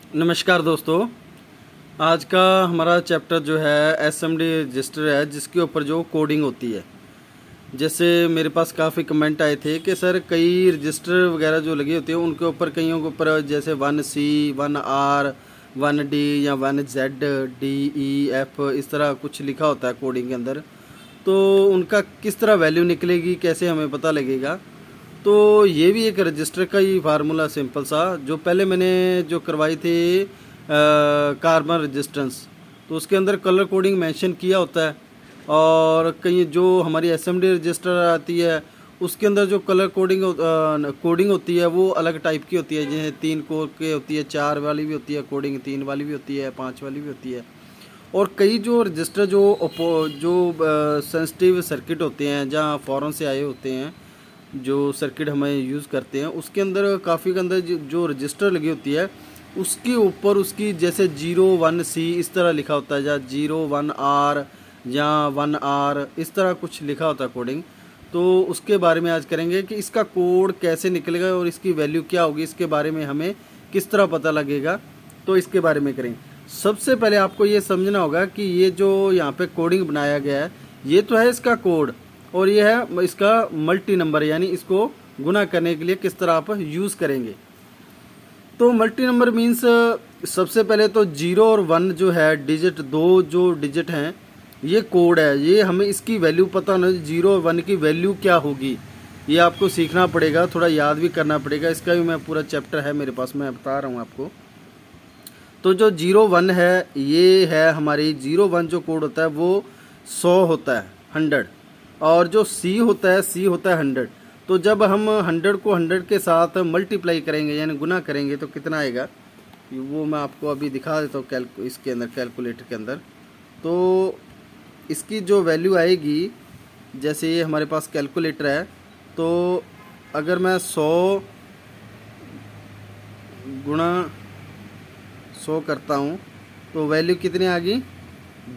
नमस्कार दोस्तों। आज का हमारा चैप्टर जो है एसएमडी रजिस्टर है, जिसके ऊपर जो कोडिंग होती है। जैसे मेरे पास काफ़ी कमेंट आए थे कि सर कई रजिस्टर वगैरह जो लगे होते हैं उनके ऊपर, कईयों के ऊपर जैसे 1C 1R 1D या 1Z DEF इस तरह कुछ लिखा होता है कोडिंग के अंदर। तो उनका किस तरह वैल्यू निकलेगी, कैसे हमें पता लगेगा। तो ये भी एक रजिस्टर का ही फार्मूला सिंपल सा, जो पहले मैंने जो करवाई थी कार्बन रेजिस्टेंस, तो उसके अंदर कलर कोडिंग मेंशन किया होता है। और कहीं जो हमारी एसएमडी रजिस्टर आती है उसके अंदर जो कलर कोडिंग होती है वो अलग टाइप की होती है। जैसे 3 कोर के होती है, 4 वाली भी होती है कोडिंग, 3 वाली भी होती है, 5 वाली भी होती है। और कई जो रजिस्टर जो सेंसिटिव सर्किट होते हैं, जहाँ फॉरेन से आए होते हैं, जो सर्किट हमें यूज़ करते हैं, उसके अंदर काफ़ी के अंदर जो रजिस्टर लगी होती है उसके ऊपर उसकी जैसे 01C इस तरह लिखा होता है, या 01R या 1R इस तरह कुछ लिखा होता है कोडिंग। तो उसके बारे में आज करेंगे कि इसका कोड कैसे निकलेगा और इसकी वैल्यू क्या होगी, इसके बारे में हमें किस तरह पता लगेगा, तो इसके बारे में करेंगे। सबसे पहले आपको ये समझना होगा कि ये जो यहाँ पे कोडिंग बनाया गया है ये तो है इसका कोड, और ये है इसका मल्टी नंबर, यानी इसको गुना करने के लिए किस तरह आप यूज़ करेंगे। तो मल्टी नंबर मीन्स सबसे पहले तो 0 और 1 जो है डिजिट, दो जो डिजिट हैं ये कोड है। ये हमें इसकी वैल्यू पता होना, 0 और 1 की वैल्यू क्या होगी ये आपको सीखना पड़ेगा, थोड़ा याद भी करना पड़ेगा। इसका भी मैं पूरा चैप्टर है मेरे पास, मैं बता रहा हूँ आपको। तो जो 0 1 है ये है हमारी 0 1 जो कोड होता है वो 100 होता है, 100। और जो C होता है, C होता है 100। तो जब हम 100 को 100 के साथ मल्टीप्लाई करेंगे यानी गुना करेंगे तो कितना आएगा, वो मैं आपको अभी दिखा देता हूँ इसके अंदर, कैलकुलेटर के अंदर। तो इसकी जो वैल्यू आएगी, जैसे ये हमारे पास कैलकुलेटर है, तो अगर मैं 100 गुणा 100 करता हूँ तो वैल्यू कितनी आ गई,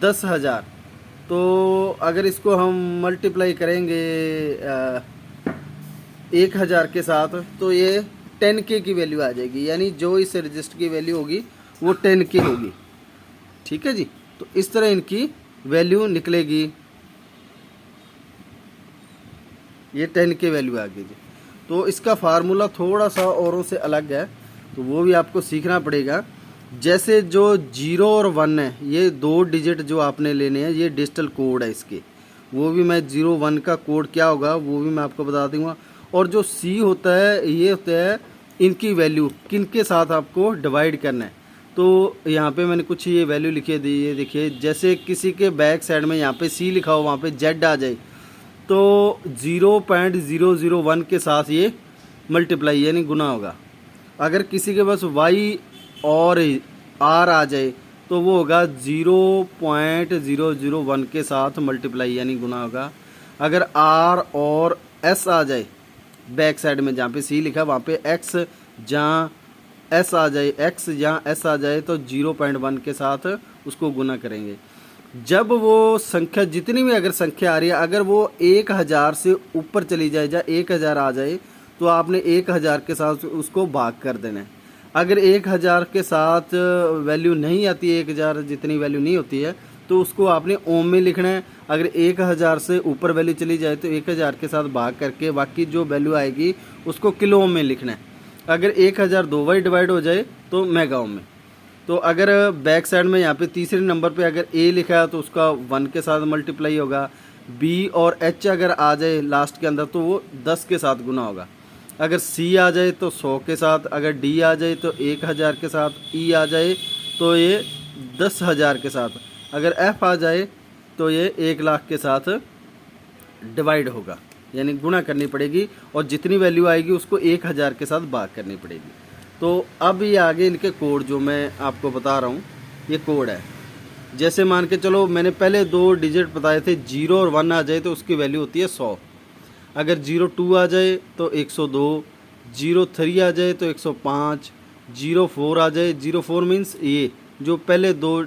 10,000। तो अगर इसको हम मल्टीप्लाई करेंगे 1,000 के साथ तो ये 10K की वैल्यू आ जाएगी, यानी जो इस रजिस्टर की वैल्यू होगी वो 10K होगी। ठीक है जी। तो इस तरह इनकी वैल्यू निकलेगी, ये 10K वैल्यू आ गई जी। तो इसका फार्मूला थोड़ा सा औरों से अलग है, तो वो भी आपको सीखना पड़ेगा। जैसे जो 0 और 1 है ये दो डिजिट जो आपने लेने हैं, ये डिजिटल कोड है इसके, वो भी मैं 0 1 का कोड क्या होगा वो भी मैं आपको बता दूंगा। और जो C होता है ये होता है इनकी वैल्यू किन के साथ आपको डिवाइड करना है। तो यहाँ पे मैंने कुछ ये वैल्यू लिखी है, ये देखिए, जैसे किसी के बैक साइड में यहाँ पे C लिखा हो वहाँ पे Z आ जाए तो 0.001 के साथ ये मल्टीप्लाई यानी गुना होगा। अगर किसी के पास Y और R आ जाए तो वो होगा 0.001 के साथ मल्टीप्लाई यानी गुना होगा। अगर R और S आ जाए बैक साइड में, जहाँ पे C लिखा वहाँ पे X जहाँ S आ जाए, X जहाँ S आ जाए तो 0.1 के साथ उसको गुना करेंगे। जब वो संख्या जितनी भी अगर संख्या आ रही है, अगर वो 1000 से ऊपर चली जाए या 1000 आ जाए तो आपने 1000 के साथ उसको भाग कर देना है। अगर 1000 के साथ वैल्यू नहीं आती, 1000 जितनी वैल्यू नहीं होती है तो उसको आपने ओम में लिखना है। अगर 1000 से ऊपर वैल्यू चली जाए तो 1000 के साथ भाग करके बाकी जो वैल्यू आएगी उसको किलो ओम में लिखना है। अगर 1000 दो बार डिवाइड हो जाए तो मेगा ओम में। तो अगर बैक साइड में यहाँ पे तीसरे नंबर पे अगर A लिखा है तो उसका 1 के साथ मल्टीप्लाई होगा। B और H अगर आ जाए लास्ट के अंदर तो वो 10 के साथ गुना होगा। अगर C आ जाए तो 100 के साथ, अगर D आ जाए तो 1000 के साथ, E आ जाए तो ये 10,000 के साथ, अगर F आ जाए तो ये 1,00,000 के साथ डिवाइड होगा, यानी गुना करनी पड़ेगी और जितनी वैल्यू आएगी उसको 1000 के साथ भाग करनी पड़ेगी। तो अब ये आगे इनके कोड जो मैं आपको बता रहा हूँ ये कोड है। जैसे मान के चलो मैंने पहले दो डिजिट बताए थे, 0 और 1 आ जाए तो उसकी वैल्यू होती है 100। अगर 02 आ जाए तो 102, 03 आ जाए तो 105, 04 आ जाए, 04 मीन्स ये जो पहले दो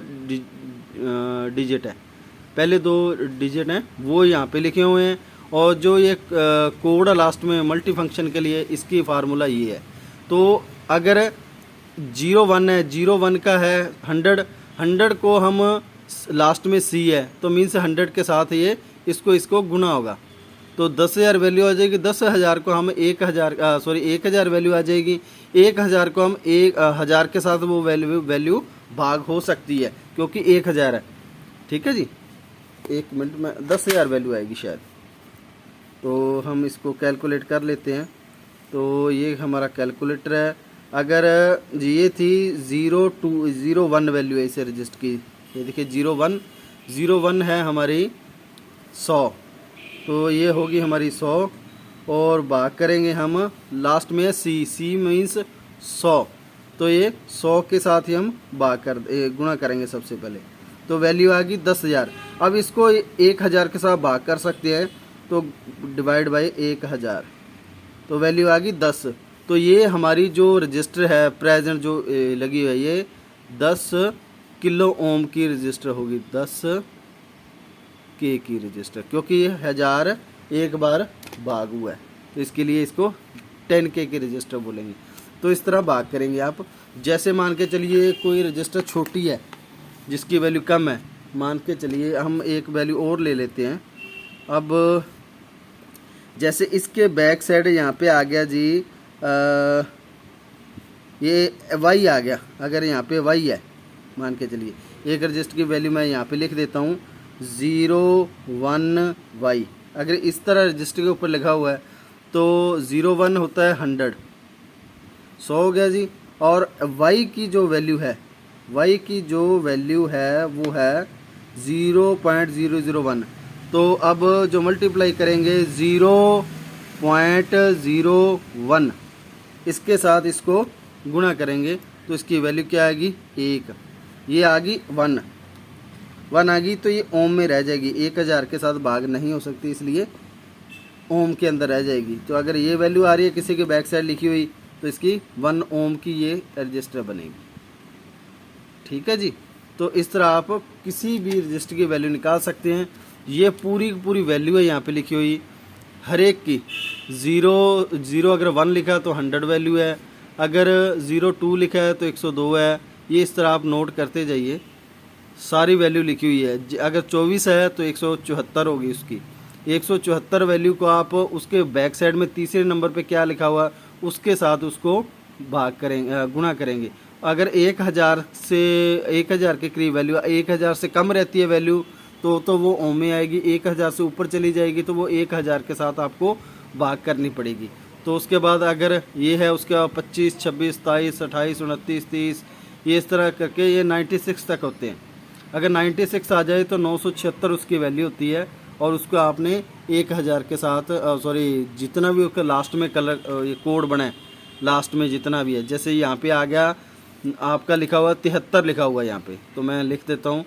डिजिट है, पहले दो डिजिट हैं वो यहाँ पे लिखे हुए हैं। और जो ये कोड है लास्ट में मल्टी फंक्शन के लिए, इसकी फार्मूला ये है। तो अगर 01 है, 01 का है 100, 100 को हम लास्ट में C है तो मीन्स 100 के साथ ये इसको गुना होगा तो 10,000 वैल्यू आ जाएगी। 10,000 को हम 1,000 वैल्यू आ जाएगी। 1,000 को हम 1,000 के साथ वो वैल्यू भाग हो सकती है क्योंकि 1,000 है। ठीक है जी, 1 मिनट में 10,000 वैल्यू आएगी शायद, तो हम इसको कैलकुलेट कर लेते हैं। तो ये हमारा कैलकुलेटर है। अगर ये थी 01 वैल्यू है इसे रजिस्टर की, ये देखिए 01 है हमारी 100, तो ये होगी हमारी 100 और भाग करेंगे हम लास्ट में C मीन्स 100, तो ये 100 के साथ ही हम गुणा करेंगे सबसे पहले, तो वैल्यू आ गई 10,000। अब इसको 1,000 के साथ भाग कर सकते हैं तो डिवाइड बाय 1,000, तो वैल्यू आ गई 10। तो ये हमारी जो रजिस्टर है प्रेजेंट जो लगी हुई है ये 10 किलो ओम की रजिस्टर होगी, 10 के की रजिस्टर, क्योंकि ये 1000 एक बार भाग हुआ है तो इसके लिए इसको 10K की रजिस्टर बोलेंगे। तो इस तरह भाग करेंगे आप। जैसे मान के चलिए कोई रजिस्टर छोटी है जिसकी वैल्यू कम है, मान के चलिए हम एक वैल्यू और ले लेते हैं। अब जैसे इसके बैक साइड यहाँ पे आ गया जी ये Y आ गया। अगर यहाँ पे Y है, मान के चलिए एक रजिस्टर की वैल्यू मैं यहाँ पे लिख देता हूँ 01Y। अगर इस तरह रजिस्टर के ऊपर लिखा हुआ है तो 01 होता है 100 हो गया जी। और Y की जो वैल्यू है, Y की जो वैल्यू है वो है 0.001। तो अब जो मल्टीप्लाई करेंगे 0.01 इसके साथ इसको गुणा करेंगे तो इसकी वैल्यू क्या आएगी 1, ये आ गई 1 आ गई, तो ये ओम में रह जाएगी। 1,000 के साथ भाग नहीं हो सकती इसलिए ओम के अंदर रह जाएगी। तो अगर ये वैल्यू आ रही है किसी के बैक साइड लिखी हुई तो इसकी 1 ओम की ये रजिस्टर बनेगी। ठीक है जी, तो इस तरह आप किसी भी रजिस्टर की वैल्यू निकाल सकते हैं। ये पूरी वैल्यू है यहाँ पे लिखी हुई हर एक की। 0 अगर 1 लिखा है तो 100 वैल्यू है, अगर 02 लिखा है तो 102 है। ये इस तरह आप नोट करते जाइए, सारी वैल्यू लिखी हुई है। अगर 24 है तो 174 होगी उसकी। 174 वैल्यू को आप उसके बैक साइड में तीसरे नंबर पे क्या लिखा हुआ उसके साथ उसको भाग करेंगे, गुणा करेंगे। अगर 1,000 के करीब वैल्यू, 1,000 से कम रहती है वैल्यू तो वो ओम में आएगी। 1,000 से ऊपर चली जाएगी तो वो 1,000 के साथ आपको भाग करनी पड़ेगी। तो उसके बाद अगर ये है उसके बाद 25, 26, 27, 28, 29, 30 ये इस तरह करके ये 96 तक होते हैं। अगर 96 आ जाए तो 976 उसकी वैल्यू होती है और उसको आपने 1,000 के साथ जितना भी उसका लास्ट में कलर ये कोड बना है लास्ट में जितना भी है, जैसे यहाँ पे आ गया आपका लिखा हुआ 73 लिखा हुआ है यहाँ पे, तो मैं लिख देता हूँ।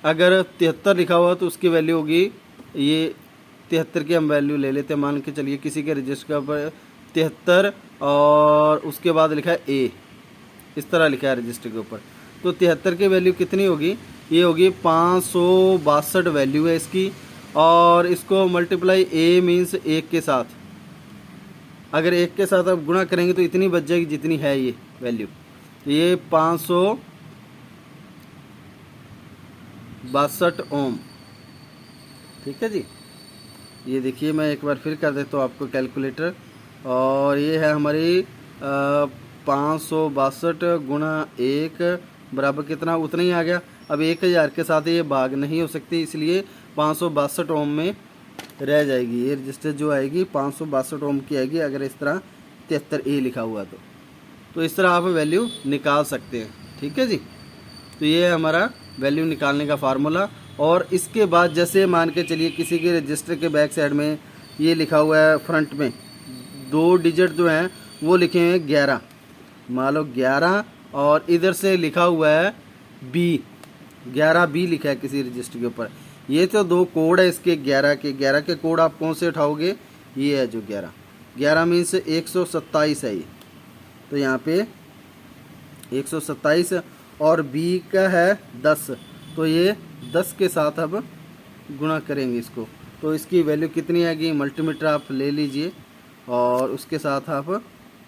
अगर 73 लिखा हुआ तो उसकी वैल्यू होगी ये 73 की हम वैल्यू ले लेते हैं। मान के चलिए किसी के रजिस्टर पर 73 और उसके बाद लिखा है A, इस तरह लिखा है रजिस्टर के ऊपर, तो 73 की वैल्यू कितनी होगी, ये होगी 562 वैल्यू है इसकी। और इसको मल्टीप्लाई A मीन्स 1 के साथ, अगर 1 के साथ आप गुणा करेंगे तो इतनी बच जाएगी जितनी है ये वैल्यू, ये 562 ओम। ठीक है जी, ये देखिए मैं एक बार फिर कर देता हूँ आपको कैलकुलेटर, और ये है हमारी 562 गुणा 1 बराबर कितना, उतना ही आ गया। अब 1,000 के साथ ये भाग नहीं हो सकती इसलिए 562 ओम में रह जाएगी। ये रजिस्टर जो आएगी 562 ओम की आएगी अगर इस तरह 73A लिखा हुआ तो इस तरह आप वैल्यू निकाल सकते हैं। ठीक है जी, तो ये है हमारा वैल्यू निकालने का फार्मूला। और इसके बाद जैसे मान के चलिए किसी के रजिस्टर के बैक साइड में ये लिखा हुआ है फ्रंट में 2 डिजिट जो हैं वो लिखे हुए हैं 11, मान लो 11, और इधर से लिखा हुआ है B, 11B लिखा है किसी रजिस्टर के ऊपर। ये तो 2 कोड है इसके 11 के कोड आप कौन से उठाओगे, ये है जो 11 मीन्स 127 है ये, तो यहाँ पे 127 और B का है 10, तो ये 10 के साथ अब गुणा करेंगे इसको, तो इसकी वैल्यू कितनी आएगी, मल्टीमीटर आप ले लीजिए और उसके साथ आप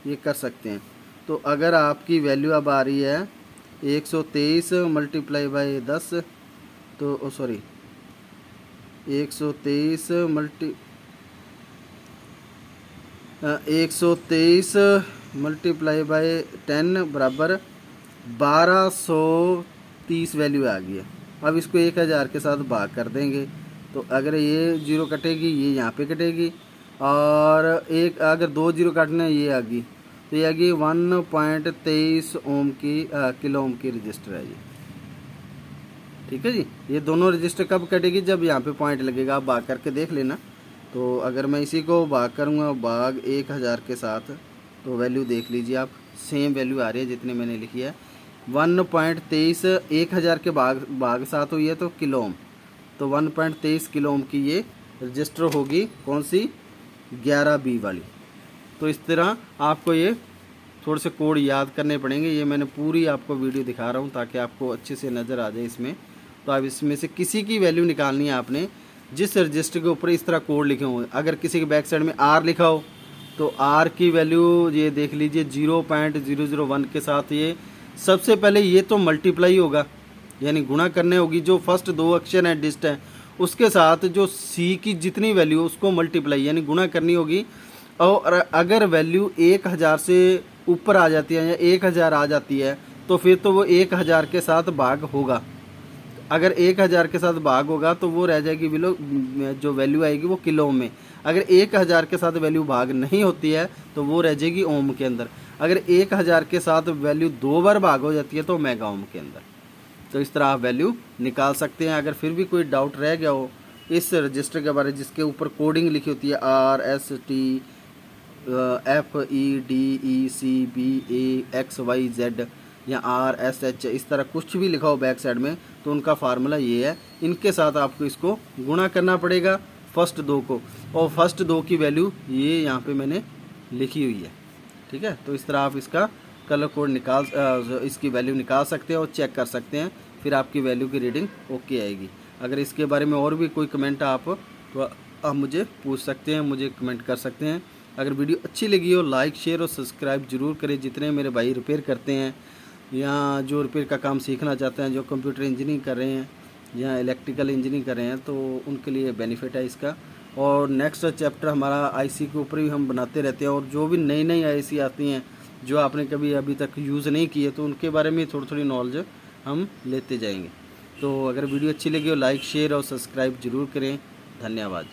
ये कर सकते हैं। तो अगर आपकी वैल्यू अब आ रही है 123 मल्टीप्लाई बाई 10, तो सॉरी 123 मल्टीप्लाई बाई 10 बराबर 1230 वैल्यू आ गई है। अब इसको 1000 के साथ भाग कर देंगे, तो अगर ये जीरो कटेगी ये यहाँ पे कटेगी, और एक अगर 2 जीरो काटना ये आ गई, तो ये आ गई 1.23 ओम की किलो ओम की रजिस्टर है जी। ठीक है जी। ये दोनों रजिस्टर कब कटेगी? जब यहाँ पे पॉइंट लगेगा। आप भाग करके देख लेना। तो अगर मैं इसी को भाग करूँगा भाग 1000 के साथ, तो वैल्यू देख लीजिए आप, सेम वैल्यू आ रही है जितने मैंने लिखी है। 1.23 1000 के भाग साथ हुई है तो किलो ओम, तो 1.23 किलो ओम की ये रजिस्टर होगी। कौन सी? 11B वाली। तो इस तरह आपको ये थोड़े से कोड याद करने पड़ेंगे। ये मैंने पूरी आपको वीडियो दिखा रहा हूँ ताकि आपको अच्छे से नज़र आ जाए इसमें। तो आप इसमें से किसी की वैल्यू निकालनी है आपने, जिस रजिस्टर के ऊपर इस तरह कोड लिखे हों। अगर किसी के बैक साइड में R लिखा हो तो R की वैल्यू ये देख लीजिए 0.001 के साथ ये सबसे पहले ये तो मल्टीप्लाई होगा, यानी गुणा करने होगी। जो फर्स्ट 2 अक्षर हैं डिजिट हैं उसके साथ जो C की जितनी वैल्यू है उसको मल्टीप्लाई यानी गुणा करनी होगी। और अगर वैल्यू 1000 से ऊपर आ जाती है या 1000 आ जाती है तो फिर तो वो 1000 के साथ भाग होगा। अगर 1000 के साथ भाग होगा तो वो रह जाएगी जो वैल्यू आएगी वो किलो में। अगर 1000 के साथ वैल्यू भाग नहीं होती है तो वो रह जाएगी ओम के अंदर। अगर 1000 के साथ वैल्यू 2 बार भाग हो जाती है तो मेगा ओम के अंदर। तो इस तरह आप वैल्यू निकाल सकते हैं। अगर फिर भी कोई डाउट रह गया हो इस रजिस्टर के बारे में जिसके ऊपर कोडिंग लिखी होती है RST FEDECBAXYZ या RSH, इस तरह कुछ भी लिखा हो बैक साइड में, तो उनका फार्मूला ये है। इनके साथ आपको इसको गुणा करना पड़ेगा फर्स्ट 2 को, और फर्स्ट 2 की वैल्यू ये यहाँ पे मैंने लिखी हुई है। ठीक है। तो इस तरह आप इसका कलर कोड इसकी वैल्यू निकाल सकते हैं और चेक कर सकते हैं, फिर आपकी वैल्यू की रीडिंग ओके आएगी। अगर इसके बारे में और भी कोई कमेंट तो आप मुझे पूछ सकते हैं, मुझे कमेंट कर सकते हैं। अगर वीडियो अच्छी लगी हो लाइक शेयर और सब्सक्राइब जरूर करें। जितने मेरे भाई रिपेयर करते हैं या जो रिपेयर का काम सीखना चाहते हैं, जो कंप्यूटर इंजीनियरिंग कर रहे हैं या इलेक्ट्रिकल इंजीनियरिंग कर रहे हैं, तो उनके लिए बेनिफिट है इसका। और नेक्स्ट चैप्टर हमारा आईसी के ऊपर भी हम बनाते रहते हैं, और जो भी नई नई आईसी आती हैं जो आपने कभी अभी तक यूज़ नहीं की है तो उनके बारे में थोड़ी थोड़ी नॉलेज हम लेते जाएंगे। तो अगर वीडियो अच्छी लगी हो लाइक शेयर और सब्सक्राइब जरूर करें। धन्यवाद।